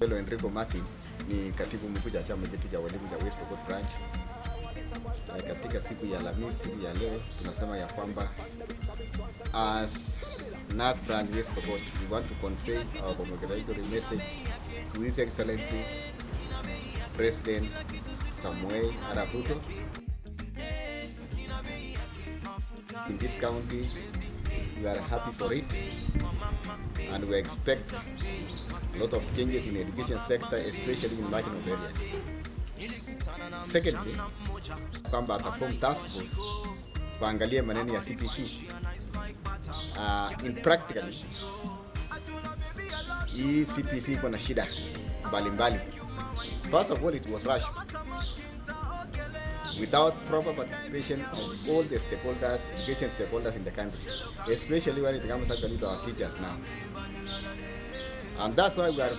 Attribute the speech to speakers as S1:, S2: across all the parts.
S1: Enrico Martin ni katibu mkuu wa chama chetu cha walimu cha West Pokot Branch. Katika siku ya Alhamisi, siku ya leo, tunasema ya kwamba as Knut Branch West Pokot, we want to convey our congratulatory message to His Excellency President Samuel Arap Ruto. In this county, we are happy for it, and we expect a lot of changes in the education sector, especially in marginal areas. Secondly, kwamba ataform task force kuangalia maneno ya CBC. In practically, hii CBC iko na shida mbalimbali. First of all, it was rushed without proper participation of all the stakeholders, education stakeholders in the country, especially when it comes to our teachers now. And that's why we are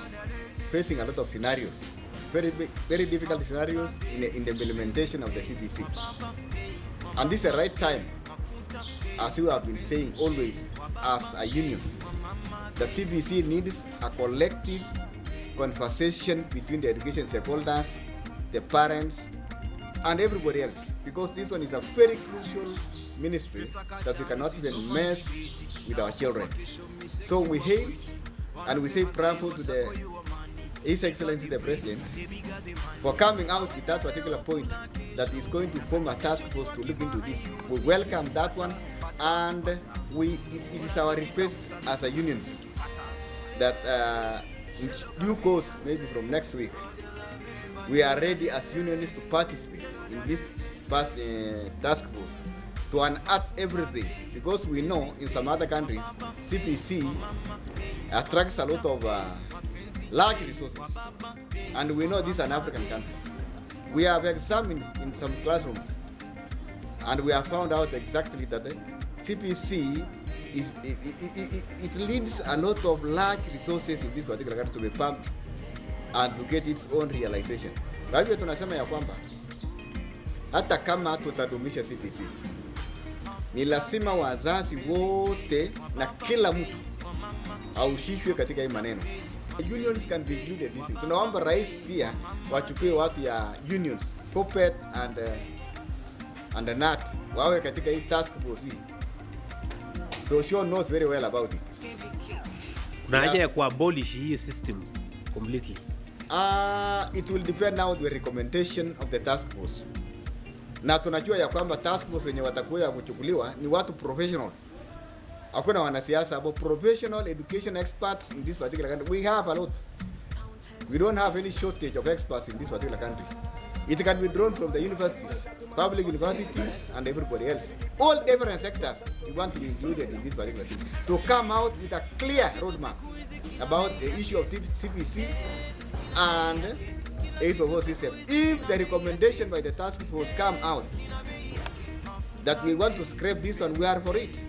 S1: facing a lot of scenarios, very difficult scenarios in the implementation of the CBC. And this is the right time, as you have been saying always, as a union. The CBC needs a collective conversation between the education stakeholders, the parents, and everybody else, because this one is a very crucial ministry that we cannot even mess with our children. So we hail and we say bravo to His Excellency the President for coming out with that particular point, that is going to form a task force to look into this. We welcome that one, and it is our request as a unions that in due course, maybe from next week, we are ready as unionists to participate in this task force to unearth everything, because we know in some other countries CBC attracts a lot of large resources, and we know this is an African country. We have examined in some classrooms, and we have found out exactly that the CBC it leads a lot of large resources in this particular country to be pumped and to get its own realization. Kwa hivyo tunasema ya kwamba hata kama tutadumisha CBC, ni lazima wazazi wote na kila mtu aushishwe katika hii maneno. Unions can be included in this. Tunaomba rais pia wachukue watu ya unions, corporate and the NAT wawe katika hii task force hii. So she knows very well about it.
S2: Kuna haja ya kuabolish hii system completely.
S1: It will depend now on the recommendation of the task force. Na tunajua ya kwamba task force wenye watakuwa kuchukuliwa ni watu professional. Hakuna wanasiasa, but professional education experts in this particular country. We have a lot. We don't have any shortage of experts in this particular country. It can be drawn from the universities, public universities, and everybody else. All different sectors we want to be included in this particular thing, to come out with a clear roadmap about the issue of CBC and A4 system. If the recommendation by the task force come out that we want to scrap this one, we are for it.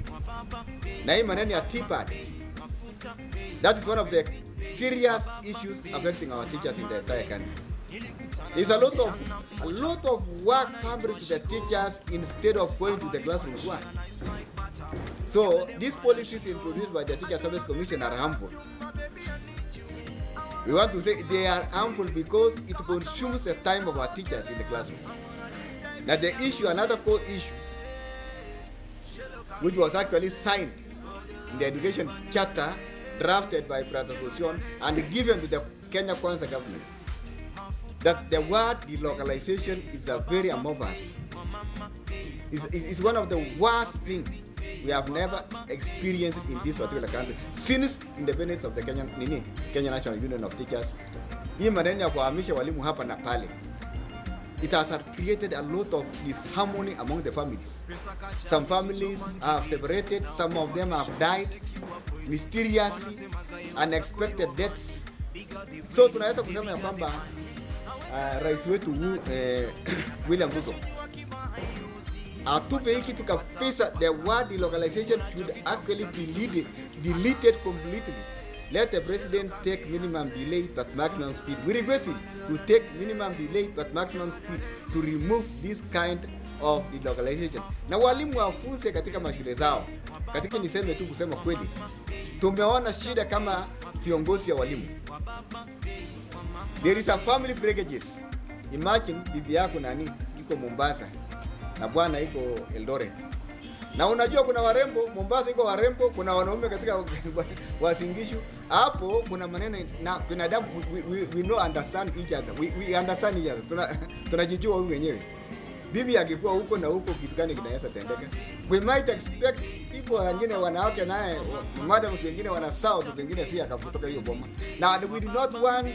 S1: Na hii maneno ya TPAD, that is one of the serious issues affecting our teachers in the entire country. There's a lot of work coming to the teachers instead of going to the classroom work. So these policies introduced by the Teacher Service Commission are harmful. We want to say they are harmful because it consumes the time of our teachers in the classroom. Now the issue, another core issue, which was actually signed in the education charter drafted by Brother Association and given to the Kenya Kwanza government, that the word delocalization is a very amorphous. It's one of the worst things we have never experienced in this particular country since independence of the Kenya National Union of Teachers. Hii maneno ya kuhamisha walimu hapa na pale, it has created a lot of disharmony among the families. Some families have separated, some of them have died mysteriously, unexpected deaths. So tunaweza kusema ya kwamba rais wetu William Ruto atupe hiki tu kabisa. The word delocalization should actually be deleted completely. Let the president take minimum delay but maximum speed. We request him to take minimum delay but maximum speed to remove this kind of delocalization. Na walimu wafunze katika mashule zao. Katika niseme tu kusema kweli, tumeona shida kama viongozi ya walimu. There is some family breakages. Imagine bibi yako nani iko Mombasa na bwana iko Eldoret. Na unajua kuna warembo Mombasa, iko warembo, kuna wanaume katika Wasingishu. Hapo kuna maneno na binadamu, we know understand each other. We understand each other. Tunajijua wewe wenyewe. Bibi akikuwa huko na huko, kitu gani kinaweza tendeka? We might expect people wengine wanawake naye madams wengine wanasao watu wengine si akakutoka hiyo boma. Now we do not want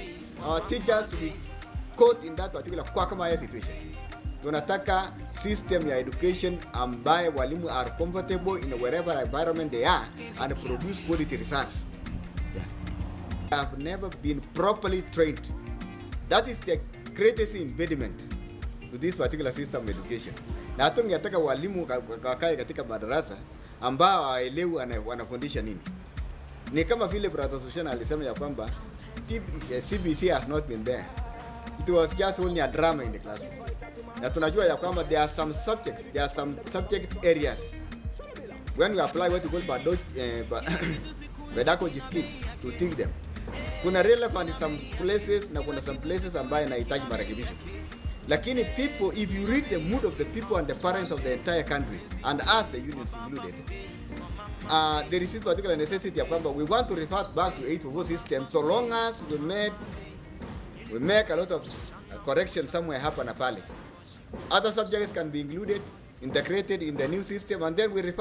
S1: our teachers to be caught in that particular kama situation. Tunataka system ya education ambaye walimu are comfortable in wherever environment they are and produce quality results. Yeah. Have never been properly trained. That is the greatest impediment to this particular system of education. Na tungetaka walimu wakae katika madarasa ambao hawaelewi wanafundisha nini. Ni kama vile Brother Sushan alisema ya kwamba CBC has not been there. It was just only a drama in the classroom. Na tunajua ya kwamba there are some subject areas when we apply what we call pedagogy skills to teach them. Kuna relevant in some places na kuna some places ambayo inahitaji marekebisho. Lakini people, if you read the mood of the people and the parents of the entire country and us the unions included, there is this particular necessity ya kwamba we want to revert back to 844 system so long as we make a lot of correction somewhere hapa na pale. Other subjects can be included, integrated in the new system, and then we revert